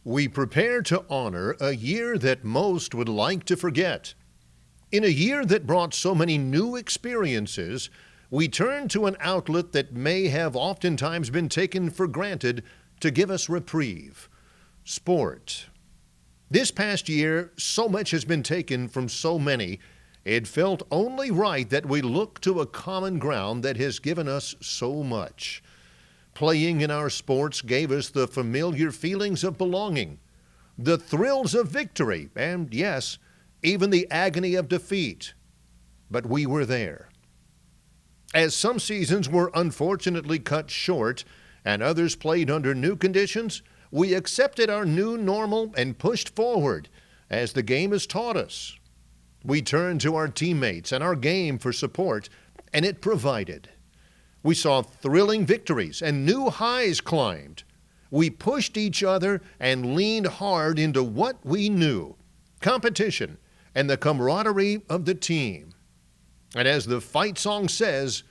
We prepare to honor a year that most would like to forget. In a year that brought so many new experiences, we turn to an outlet that may have oftentimes been taken for granted to give us reprieve: sport. This past year, so much has been taken from so many, it felt only right that we look to a common ground that has given us so much. Playing in our sports gave us the familiar feelings of belonging, the thrills of victory, and yes, even the agony of defeat. But we were there. As some seasons were unfortunately cut short and others played under new conditions, we accepted our new normal and pushed forward as the game has taught us. We turned to our teammates and our game for support, and it provided. We saw thrilling victories and new highs climbed. We pushed each other and leaned hard into what we knew: competition and the camaraderie of the team. And as the fight song says,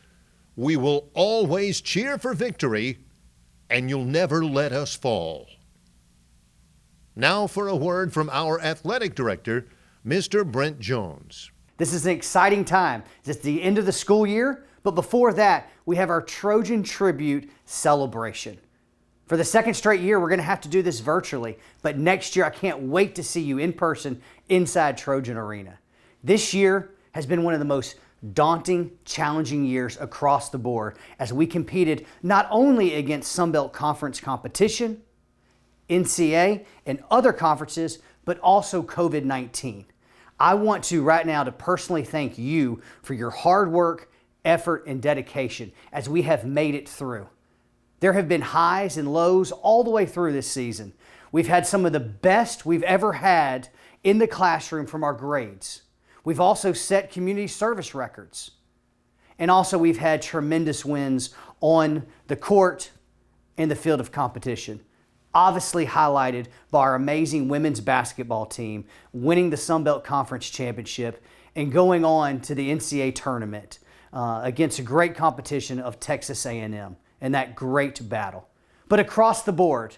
we will always cheer for victory, and you'll never let us fall. Now for a word from our athletic director, Mr. Brent Jones. This is an exciting time. It's the end of the school year, but before that, we have our Trojan Tribute celebration. For the second straight year, we're going to have to do this virtually, but next year I can't wait to see you in person inside Trojan Arena. This year has been one of the most daunting, challenging years across the board as we competed not only against Sunbelt Conference competition, NCAA, and other conferences, but also COVID-19. I want to right now to personally thank you for your hard work, effort, and dedication as we have made it through. There have been highs and lows all the way through this season. We've had some of the best we've ever had in the classroom from our grades. We've also set community service records. And also we've had tremendous wins on the court and the field of competition, obviously highlighted by our amazing women's basketball team winning the Sunbelt Conference Championship and going on to the NCAA tournament against a great competition of Texas A&M and that great battle. But across the board,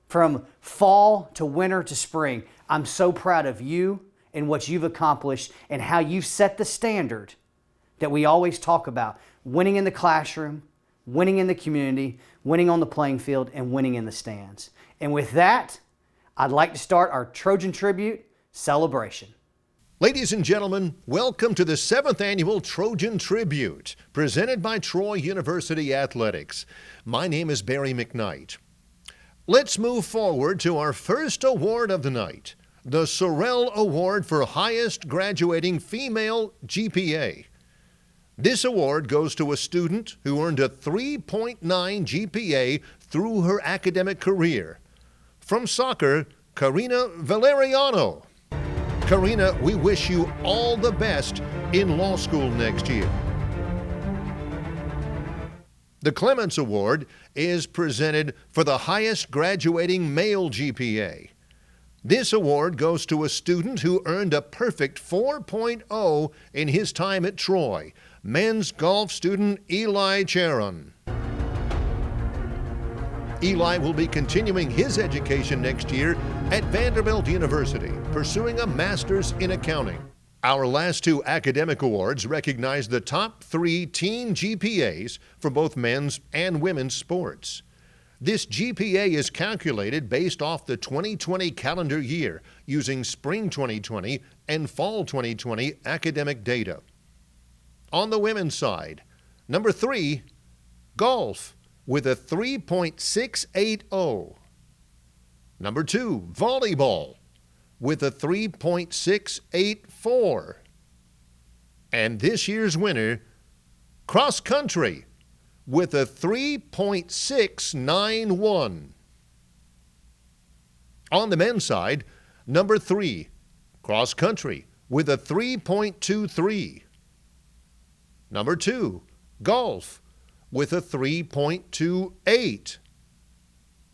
from fall to winter to spring, I'm so proud of you and what you've accomplished and how you've set the standard that we always talk about: winning in the classroom, winning in the community, winning on the playing field, and winning in the stands. And with that, I'd like to start our Trojan Tribute celebration. Ladies and gentlemen, welcome to the 7th Annual Trojan Tribute, presented by Troy University Athletics. My name is Barry McKnight. Let's move forward to our first award of the night, the Sorrell Award for Highest Graduating Female GPA. This award goes to a student who earned a 3.9 GPA through her academic career. From soccer, Karina Valeriano. Karina, we wish you all the best in law school next year. The Clements Award is presented for the highest graduating male GPA. This award goes to a student who earned a perfect 4.0 in his time at Troy, men's golf student Eli Charon. Eli will be continuing his education next year at Vanderbilt University, pursuing a master's in accounting. Our last two academic awards recognize the top 3 teen GPAs for both men's and women's sports. This GPA is calculated based off the 2020 calendar year using spring 2020 and fall 2020 academic data. On the women's side, number 3, golf with a 3.680. Number 2, volleyball with a 3.684. And this year's winner, cross country with a 3.691. On the men's side, number 3, cross country with a 3.23. Number 2, golf with a 3.28.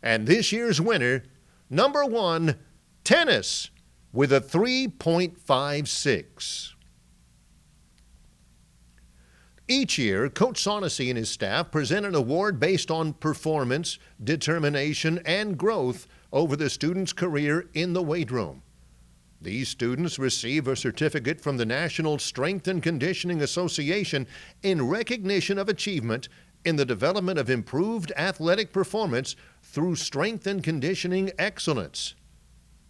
And this year's winner, number 1, tennis with a 3.56. Each year, Coach Shaughnessy and his staff present an award based on performance, determination, and growth over the student's career in the weight room. These students receive a certificate from the National Strength and Conditioning Association in recognition of achievement in the development of improved athletic performance through strength and conditioning excellence.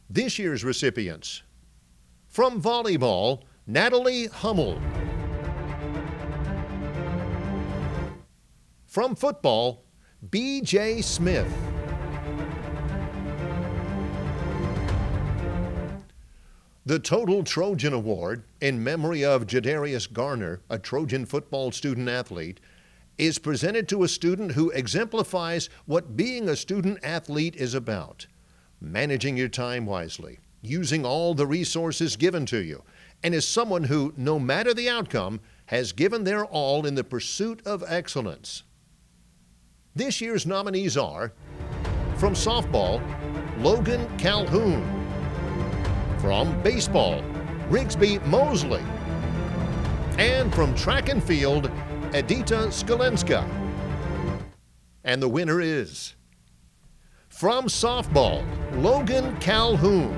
This year's recipients: from volleyball, Natalie Hummel. From football, B.J. Smith. The Total Trojan Award, in memory of Jadarius Garner, a Trojan football student athlete, is presented to a student who exemplifies what being a student athlete is about: managing your time wisely, using all the resources given to you, and is someone who, no matter the outcome, has given their all in the pursuit of excellence. This year's nominees are: from softball, Logan Calhoun. From baseball, Rigsby Mosley. And from track and field, Edita Skolenska. And the winner is: from softball, Logan Calhoun.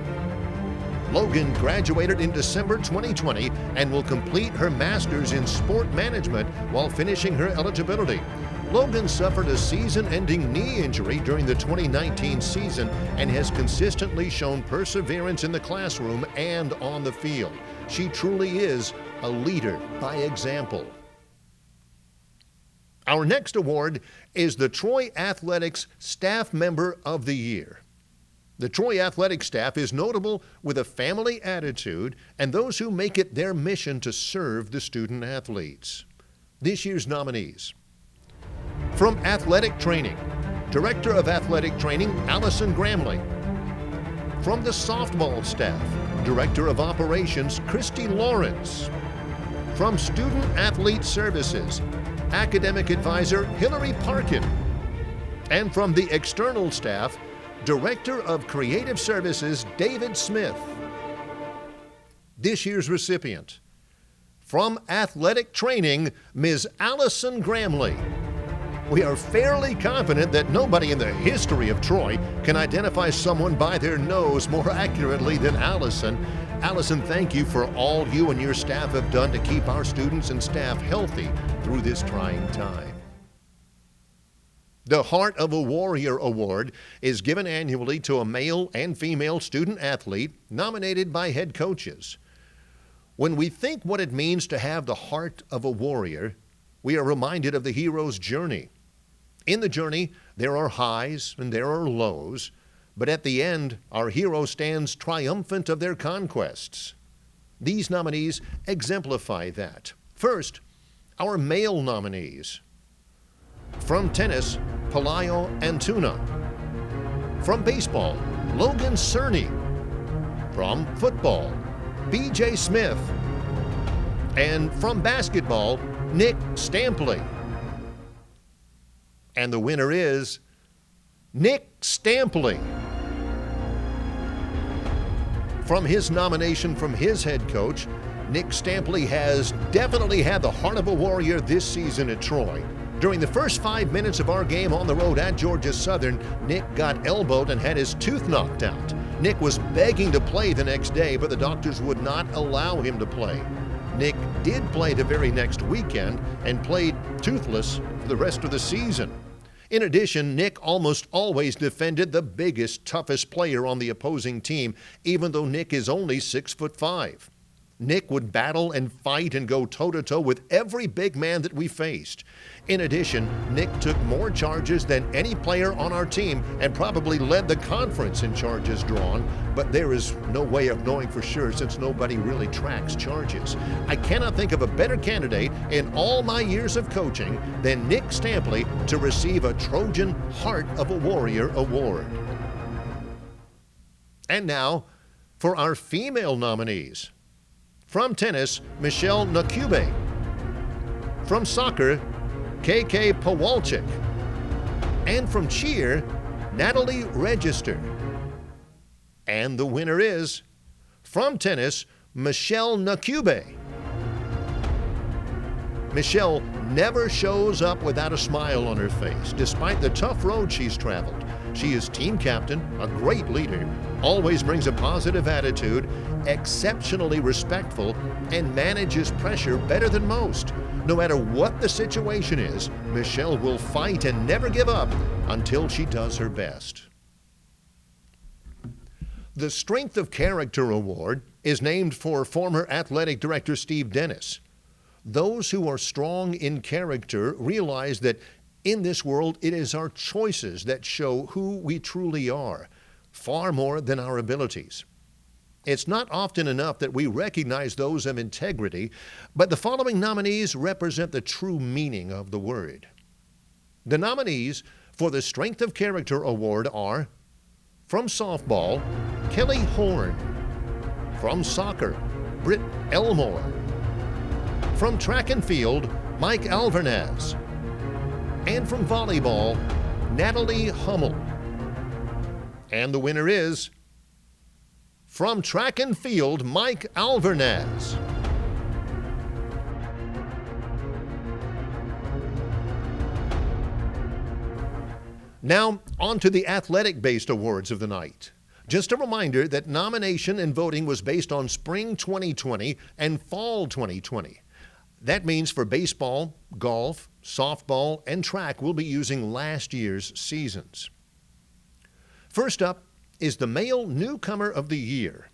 Logan graduated in December 2020 and will complete her master's in sport management while finishing her eligibility. Logan suffered a season-ending knee injury during the 2019 season and has consistently shown perseverance in the classroom and on the field. She truly is a leader by example. Our next award is the Troy Athletics Staff Member of the Year. The Troy Athletics staff is notable with a family attitude and those who make it their mission to serve the student athletes. This year's nominees: from athletic training, Director of Athletic Training, Allison Gramley. From the softball staff, Director of Operations, Christy Lawrence. From Student Athlete Services, Academic Advisor, Hillary Parkin. And from the external staff, Director of Creative Services, David Smith. This year's recipient: from athletic training, Ms. Allison Gramley. We are fairly confident that nobody in the history of Troy can identify someone by their nose more accurately than Allison. Allison, thank you for all you and your staff have done to keep our students and staff healthy through this trying time. The Heart of a Warrior Award is given annually to a male and female student athlete nominated by head coaches. When we think what it means to have the heart of a warrior, we are reminded of the hero's journey. In the journey, there are highs and there are lows, but at the end, our hero stands triumphant of their conquests. These nominees exemplify that. First, our male nominees. From tennis, Pelayo Antuna. From baseball, Logan Cerny. From football, B.J. Smith. And from basketball, Nick Stampley. And the winner is Nick Stampley. From his nomination from his head coach, Nick Stampley has definitely had the heart of a warrior this season at Troy. During the first 5 minutes of our game on the road at Georgia Southern, Nick got elbowed and had his tooth knocked out. Nick was begging to play the next day, but the doctors would not allow him to play. Nick did play the very next weekend and played toothless for the rest of the season. In addition, Nick almost always defended the biggest, toughest player on the opposing team, even though Nick is only 6'5". Nick would battle and fight and go toe-to-toe with every big man that we faced. In addition, Nick took more charges than any player on our team and probably led the conference in charges drawn, but there is no way of knowing for sure since nobody really tracks charges. I cannot think of a better candidate in all my years of coaching than Nick Stampley to receive a Trojan Heart of a Warrior Award. And now for our female nominees. From tennis, Michelle Ncube. From soccer, KK Pawalczyk. And from cheer, Natalie Register. And the winner is, from tennis, Michelle Ncube. Michelle never shows up without a smile on her face, despite the tough road she's traveled. She is team captain, a great leader, always brings a positive attitude, exceptionally respectful, and manages pressure better than most. No matter what the situation is, Michelle will fight and never give up until she does her best. The Strength of Character Award is named for former athletic director Steve Dennis. Those who are strong in character realize that in this world, it is our choices that show who we truly are, far more than our abilities. It's not often enough that we recognize those of integrity, but the following nominees represent the true meaning of the word. The nominees for the Strength of Character Award are, from softball, Kelly Horn. From soccer, Britt Elmore. From track and field, Mike Alvarez. And from volleyball, Natalie Hummel. And the winner is, from track and field, Mike Alvarez. Now, on to the athletic-based awards of the night. Just a reminder that nomination and voting was based on spring 2020 and fall 2020. That means for baseball, golf, softball, and track, we'll be using last year's seasons. First up is the Male Newcomer of the Year.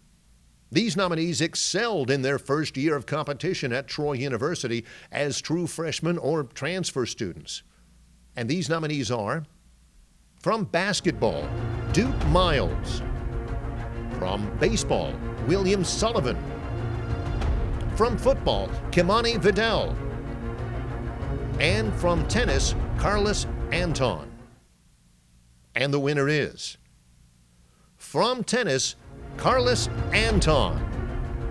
These nominees excelled in their first year of competition at Troy University as true freshmen or transfer students. And these nominees are, from basketball, Duke Miles. From baseball, William Sullivan. From football, Kimani Vidal. And from tennis, Carlos Anton. And the winner is, from tennis, Carlos Anton.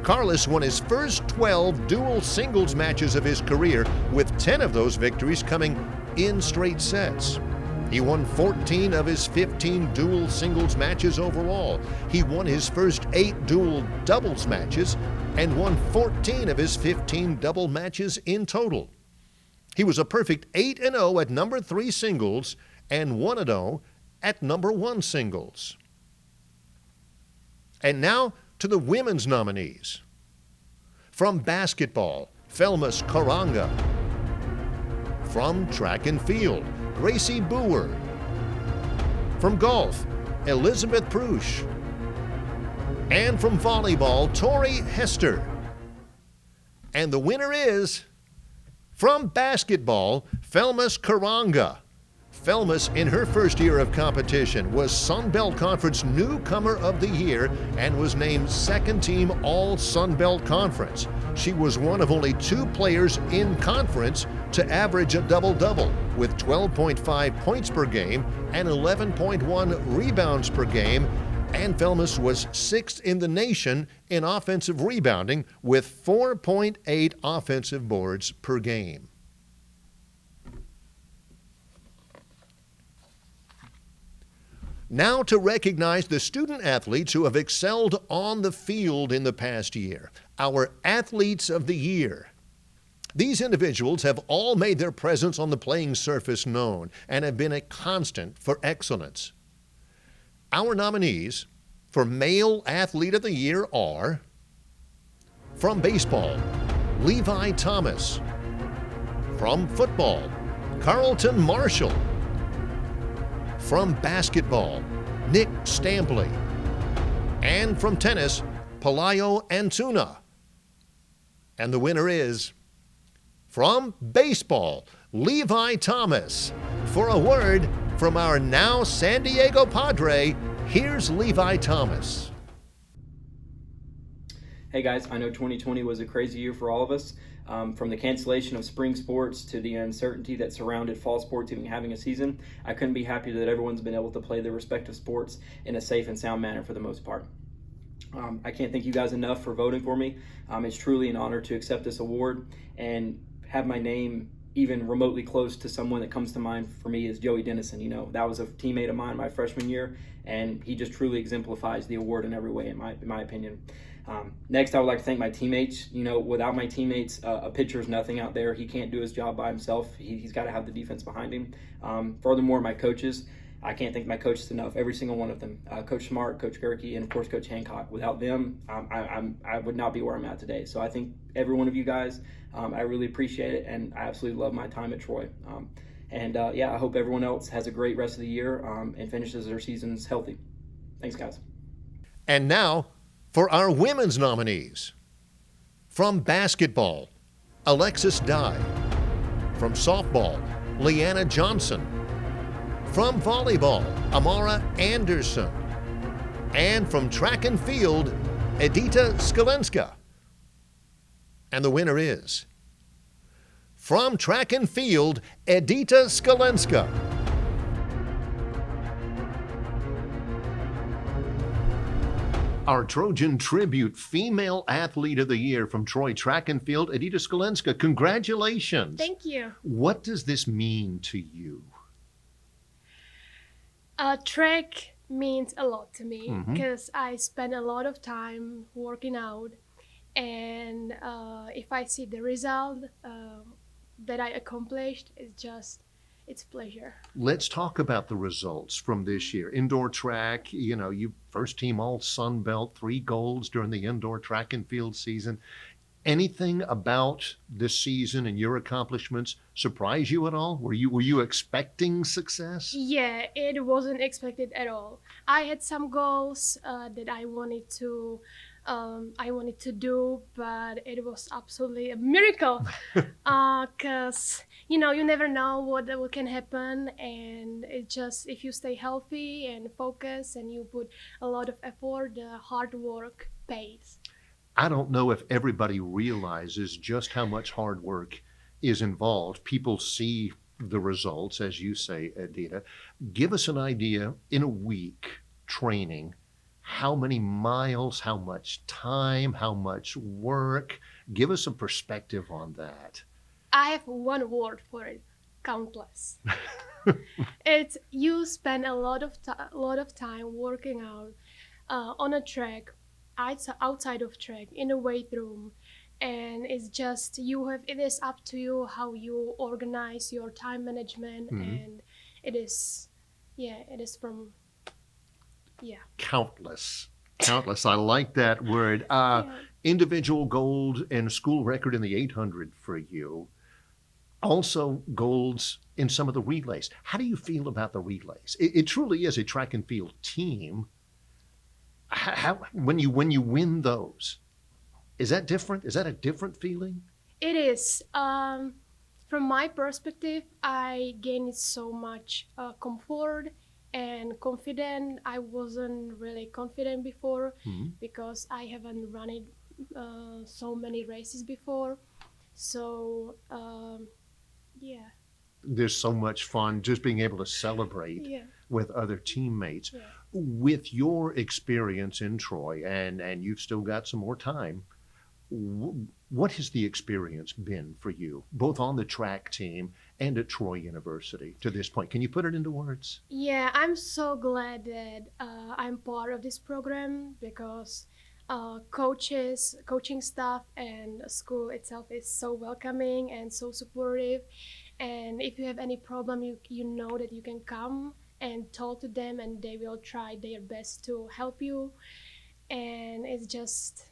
Carlos won his first 12 dual singles matches of his career, with 10 of those victories coming in straight sets. He won 14 of his 15 dual singles matches overall. He won his first 8 dual doubles matches and won 14 of his 15 double matches in total. He was a perfect 8-0 at number 3 singles and 1-0 at number 1 singles. And now to the women's nominees. From basketball, Felmus Karanga. From track and field, Gracie Boer. From golf, Elizabeth Prush. And from volleyball, Tori Hester. And the winner is, from basketball, Felmus Karanga. Felmus, in her first year of competition, was Sun Belt Conference Newcomer of the Year and was named second team All Sun Belt Conference. She was one of only 2 players in conference to average a double-double with 12.5 points per game and 11.1 rebounds per game, and Felmus was 6th in the nation in offensive rebounding with 4.8 offensive boards per game. Now to recognize the student athletes who have excelled on the field in the past year, our Athletes of the Year. These individuals have all made their presence on the playing surface known and have been a constant for excellence. Our nominees for Male Athlete of the Year are, from baseball, Levi Thomas. From football, Carlton Marshall. From basketball, Nick Stampley. And from tennis, Pelayo Antuna. And the winner is, from baseball, Levi Thomas. For a word from our now San Diego Padre, here's Levi Thomas. Hey guys, I know 2020 was a crazy year for all of us, From the cancellation of spring sports to the uncertainty that surrounded fall sports even having a season, I couldn't be happier that everyone's been able to play their respective sports in a safe and sound manner for the most part. I can't thank you guys enough for voting for me. It's truly an honor to accept this award and have my name even remotely close to someone that comes to mind for me is Joey Dennison. That was a teammate of mine my freshman year, and he just truly exemplifies the award in every way, in my opinion. Next, I would like to thank my teammates. Without my teammates, a pitcher is nothing out there. He can't do his job by himself. He's got to have the defense behind him. Furthermore, my coaches. I can't thank my coaches enough, every single one of them. Coach Smart, Coach Gerke, and of course Coach Hancock. Without them, I would not be where I'm at today. So I think every one of you guys, I really appreciate it, and I absolutely love my time at Troy. I hope everyone else has a great rest of the year and finishes their seasons healthy. Thanks, guys. And now for our women's nominees. From basketball, Alexis Dye. From softball, Leanna Johnson. From volleyball, Amara Anderson. And from track and field, Edita Skalenska. And the winner is, from track and field, Edita Skalenska. Our Trojan Tribute Female Athlete of the Year from Troy Track and Field, Edita Skalenska. Congratulations. Thank you. What does this mean to you? Track means a lot to me because I spend a lot of time working out, and if I see the result that I accomplished, it's pleasure. Let's talk about the results from this year. Indoor track, you first team all Sun Belt, 3 golds during the indoor track and field season. Anything about this season and your accomplishments surprise you at all? Were you expecting success? Yeah, it wasn't expected at all. I had some goals that I wanted to do, but it was absolutely a miracle. Cause you never know what can happen, and it just, if you stay healthy and focus and you put a lot of effort, the hard work pays. I don't know if everybody realizes just how much hard work is involved. People see the results, as you say, Edita. Give us an idea, in a week training, how many miles, how much time, how much work? Give us a perspective on that. I have one word for it: countless. You spend a lot of time working out on a track, outside of track, in a weight room, and it's just it is up to you how you organize your time management, and it is from countless. I like that word. Individual gold and school record in the 800 for you. Also golds in some of the relays. How do you feel about the relays? It truly is a track and field team. How, when you win those, is that different? Is that a different feeling? It is. From my perspective, I gained so much comfort and confident. I wasn't really confident before because I haven't run it so many races before. So there's so much fun just being able to celebrate with other teammates. With your experience in Troy, and you've still got some more time, what has the experience been for you, both on the track team and at Troy University to this point? Can you put it into words? Yeah, I'm so glad that I'm part of this program, because coaching staff and the school itself is so welcoming and so supportive. And if you have any problem, you know that you can come and talk to them, and they will try their best to help you. And it's just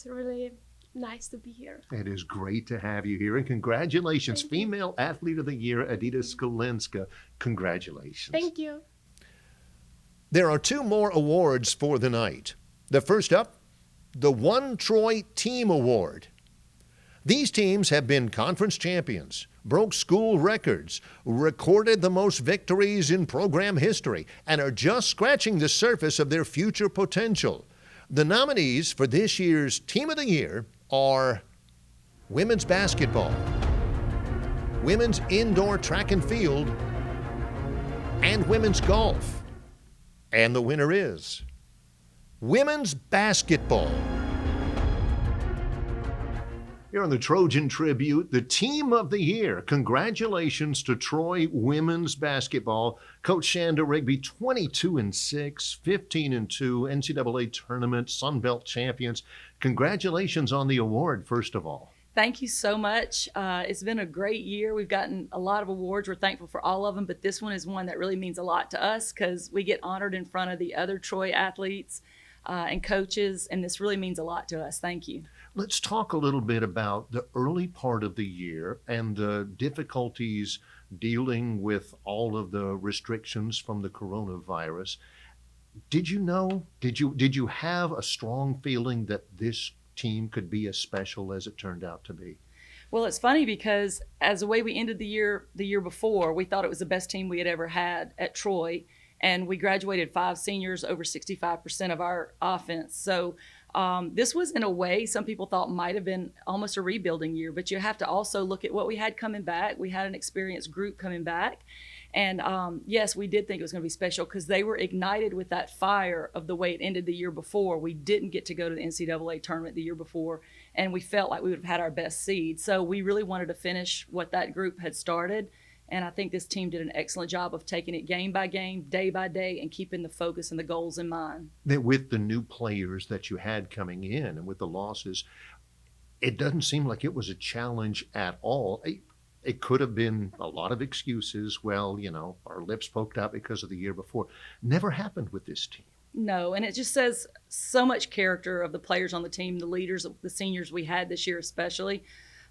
really nice to be here. It is great to have you here, and congratulations. Female Athlete of the Year, Edita Skalenska. Congratulations. Thank you. There are 2 more awards for the night. The first up, the One Troy Team Award. These teams have been conference champions, broke school records, recorded the most victories in program history, and are just scratching the surface of their future potential. The nominees for this year's Team of the Year are women's basketball, women's indoor track and field, and women's golf. And the winner is women's basketball. Here on the Trojan Tribute, the team of the year. Congratulations to Troy women's basketball. Coach Sander Rigby, 22-6, 15-2, NCAA tournament, Sun Belt champions. Congratulations on the award, first of all. Thank you so much. It's been a great year. We've gotten a lot of awards. We're thankful for all of them, but this one is one that really means a lot to us because we get honored in front of the other Troy athletes and coaches, and this really means a lot to us. Thank you. Let's talk a little bit about the early part of the year and the difficulties dealing with all of the restrictions from the coronavirus. Did you have a strong feeling that this team could be as special as it turned out to be? Well, it's funny because as the way we ended the year before, we thought it was the best team we had ever had at Troy, and we graduated 5 seniors, over 65% of our offense. So this was, in a way, some people thought might have been almost a rebuilding year, but you have to also look at what we had coming back. We had an experienced group coming back. And yes, we did think it was going to be special because they were ignited with that fire of the way it ended the year before. We didn't get to go to the NCAA tournament the year before, and we felt like we would have had our best seed. So we really wanted to finish what that group had started. And I think this team did an excellent job of taking it game by game, day by day, and keeping the focus and the goals in mind. That with the new players that you had coming in and with the losses, it doesn't seem like it was a challenge at all. It could have been a lot of excuses. Well, our lips poked out because of the year before. Never happened with this team. No, and it just says so much character of the players on the team, the leaders, the seniors we had this year especially.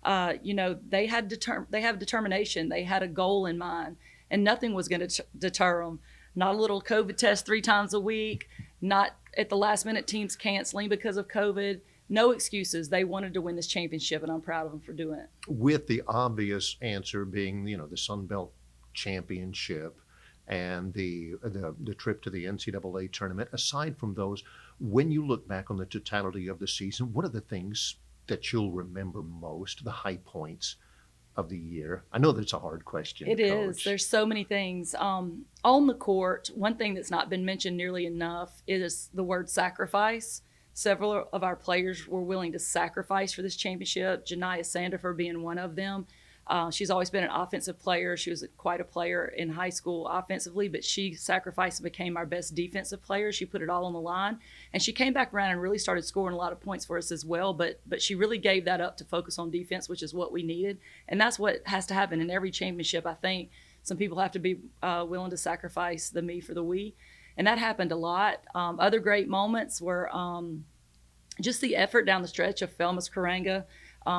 They have determination. They had a goal in mind, and nothing was going to deter them. Not a little COVID test 3 times a week, not at the last minute teams canceling because of COVID. No excuses. They wanted to win this championship, and I'm proud of them for doing it. With the obvious answer being, the Sun Belt championship and the trip to the NCAA tournament. Aside from those, when you look back on the totality of the season, what are the things that you'll remember most, the high points of the year? I know that's a hard question. It Coach. is. There's so many things. On the court, one thing that's not been mentioned nearly enough is the word sacrifice. Several of our players were willing to sacrifice for this championship, Jinnah Sander for being one of them. She's always been an offensive player. She was quite a player in high school offensively, but she sacrificed and became our best defensive player. She put it all on the line, and she came back around and really started scoring a lot of points for us as well, but she really gave that up to focus on defense, which is what we needed, and that's what has to happen in every championship. I think some people have to be willing to sacrifice the me for the we, and that happened a lot. Other great moments were just the effort down the stretch of Felmus Karanga.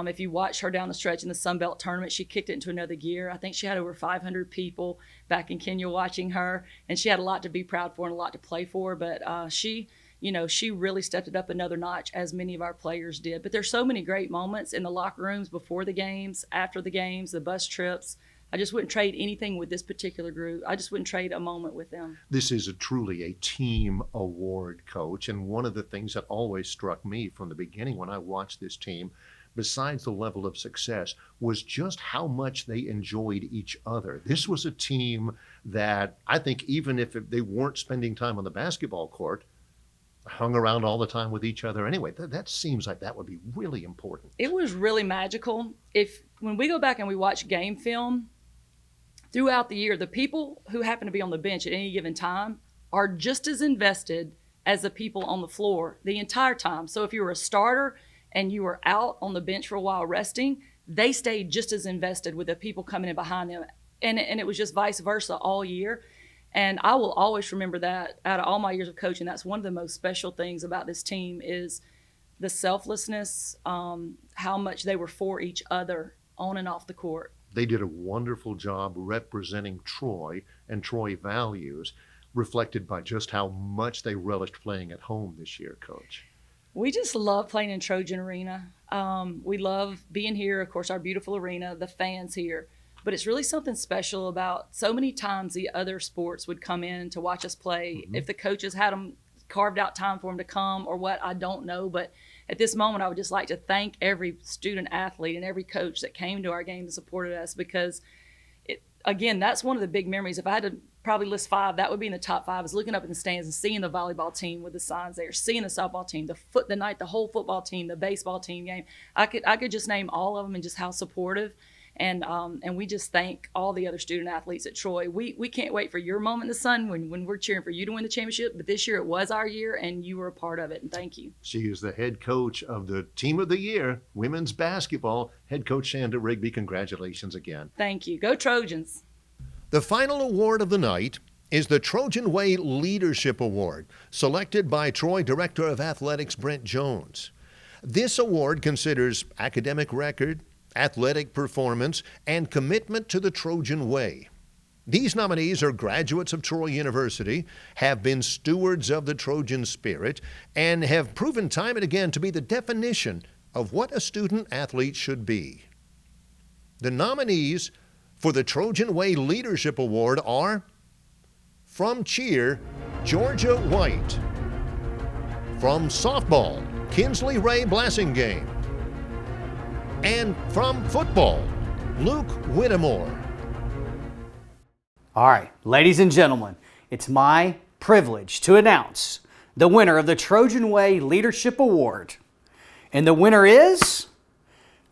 If you watch her down the stretch in the Sun Belt tournament, she kicked it into another gear. I think she had over 500 people back in Kenya watching her, and she had a lot to be proud for and a lot to play for. But she really stepped it up another notch, as many of our players did. But there's so many great moments in the locker rooms before the games, after the games, the bus trips. I just wouldn't trade anything with this particular group. I just wouldn't trade a moment with them. This is truly a team award, Coach. And one of the things that always struck me from the beginning when I watched this team, besides the level of success, was just how much they enjoyed each other. This was a team that I think even if they weren't spending time on the basketball court, hung around all the time with each other anyway. That seems like that would be really important. It was really magical. When we go back and we watch game film, throughout the year, the people who happen to be on the bench at any given time are just as invested as the people on the floor the entire time. So if you were a starter and you were out on the bench for a while resting, they stayed just as invested with the people coming in behind them. And it was just vice versa all year. And I will always remember that out of all my years of coaching. That's one of the most special things about this team is the selflessness, how much they were for each other on and off the court. They did a wonderful job representing Troy and Troy values, reflected by just how much they relished playing at home this year, Coach. We just love playing in Trojan Arena. We love being here, of course, our beautiful arena, the fans here. But it's really something special about so many times the other sports would come in to watch us play. Mm-hmm. If the coaches had them carved out time for them to come or what, I don't know. But at this moment, I would just like to thank every student athlete and every coach that came to our game and supported us, because again, that's one of the big memories. If I had to probably list 5, that would be in the top 5, is looking up in the stands and seeing the volleyball team with the signs there, seeing the softball team, the whole football team, the baseball team game. I could just name all of them and just how supportive. And we just thank all the other student athletes at Troy. We can't wait for your moment in the sun when we're cheering for you to win the championship. But this year it was our year, and you were a part of it. And thank you. She is the head coach of the team of the year, women's basketball. Head coach Sander Rigby, congratulations again. Thank you. Go Trojans. The final award of the night is the Trojan Way Leadership Award, selected by Troy Director of Athletics Brent Jones. This award considers academic record, athletic performance, and commitment to the Trojan Way. These nominees are graduates of Troy University, have been stewards of the Trojan spirit, and have proven time and again to be the definition of what a student athlete should be. The nominees for the Trojan Way Leadership Award are, from cheer, Georgia White. From softball, Kinsley Ray Blassingame. And from football, Luke Whittemore. All right, ladies and gentlemen, it's my privilege to announce the winner of the Trojan Way Leadership Award. And the winner is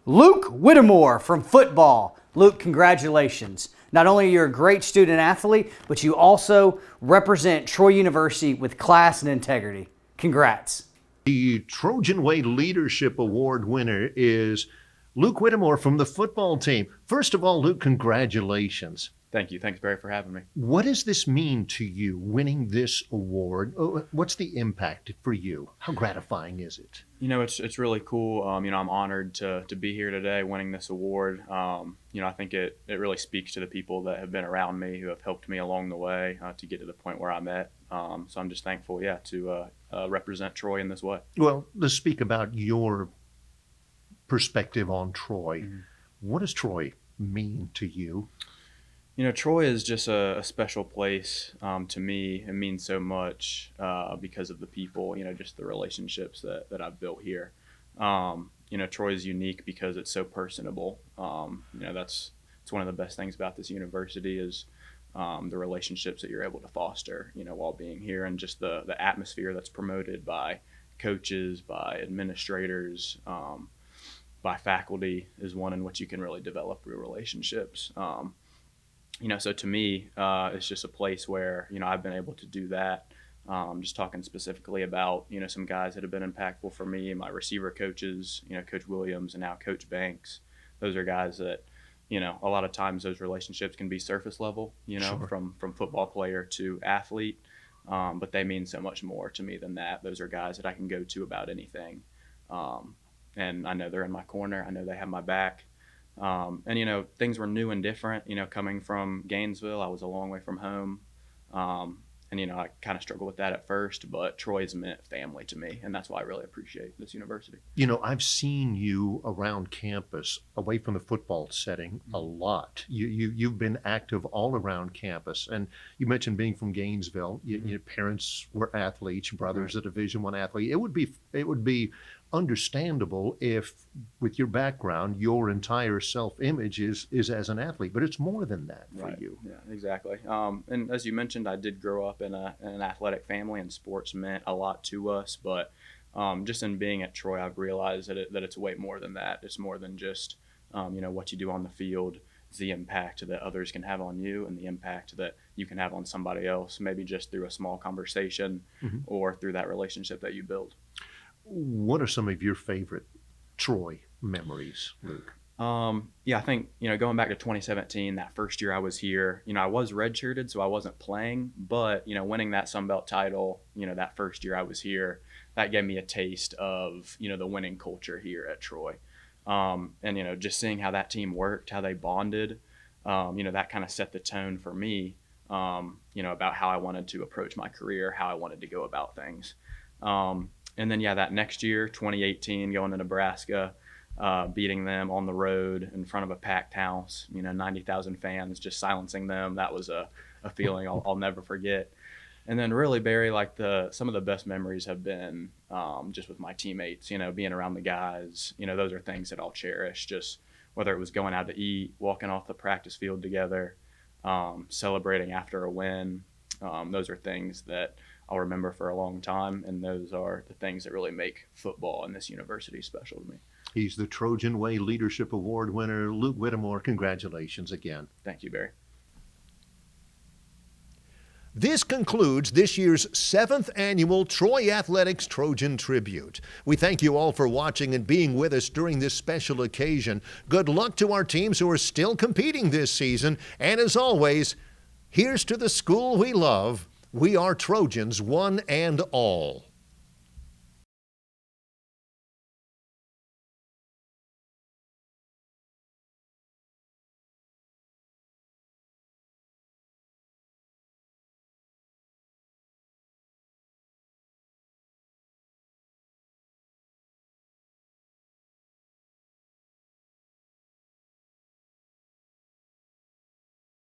Luke Whittemore from football. Luke, congratulations. Not only are you a great student athlete, but you also represent Troy University with class and integrity. Congrats. The Trojan Way Leadership Award winner is Luke Whittemore from the football team. First of all, Luke, congratulations. Thank you. Thanks, Barry, for having me. What does this mean to you, winning this award? What's the impact for you? How gratifying is it? You know, it's really cool. I'm honored to be here today winning this award. I think it really speaks to the people that have been around me, who have helped me along the way to get to the point where I'm at. So I'm just thankful, to represent Troy in this way. Well, let's speak about your perspective on Troy. Mm-hmm. What does Troy mean to you? Troy is just a special place to me. It means so much because of the people, just the relationships that I've built here. Troy is unique because it's so personable. It's one of the best things about this university is the relationships that you're able to foster, while being here, and just the atmosphere that's promoted by coaches, by administrators, by faculty is one in which you can really develop real relationships. So to me, it's just a place where, I've been able to do that. Just talking specifically about, some guys that have been impactful for me, my receiver coaches, Coach Williams and now Coach Banks. Those are guys that, a lot of times those relationships can be surface level, Sure. from football player to athlete. But they mean so much more to me than that. Those are guys that I can go to about anything. And I know they're in my corner. I know they have my back. And things were new and different, coming from Gainesville. I was a long way from home. And I kind of struggled with that at first, but Troy's meant family to me, and that's why I really appreciate this university. I've seen you around campus, away from the football setting, a lot. You've been active all around campus, and you mentioned being from Gainesville. Your parents were athletes, your brother's a Division I athlete. It would be understandable if, with your background, your entire self-image is as an athlete, but it's more than that for you. Yeah, exactly. And as you mentioned, I did grow up in an athletic family, and sports meant a lot to us. But just in being at Troy, I've realized that it's way more than that. It's more than just what you do on the field. It's the impact that others can have on you, and the impact that you can have on somebody else, maybe just through a small conversation or through that relationship that you build. What are some of your favorite Troy memories, Luke? I think, going back to 2017, that first year I was here, I was redshirted, so I wasn't playing, but, winning that Sun Belt title, that first year I was here, that gave me a taste of, the winning culture here at Troy. And, just seeing how that team worked, how they bonded, that kind of set the tone for me, about how I wanted to approach my career, how I wanted to go about things. And then, that next year, 2018, going to Nebraska, beating them on the road in front of a packed house, 90,000 fans, just silencing them. That was a feeling I'll never forget. And then really, Barry, like some of the best memories have been just with my teammates, being around the guys. Those are things that I'll cherish, just whether it was going out to eat, walking off the practice field together, celebrating after a win. Those are things that I'll remember for a long time, and those are the things that really make football in this university special to me. He's the Trojan Way Leadership Award winner, Luke Whittemore. Congratulations again. Thank you, Barry. This concludes this year's 7th annual Troy Athletics Trojan Tribute. We thank you all for watching and being with us during this special occasion. Good luck to our teams who are still competing this season. And as always, here's to the school we love. We are Trojans, one and all.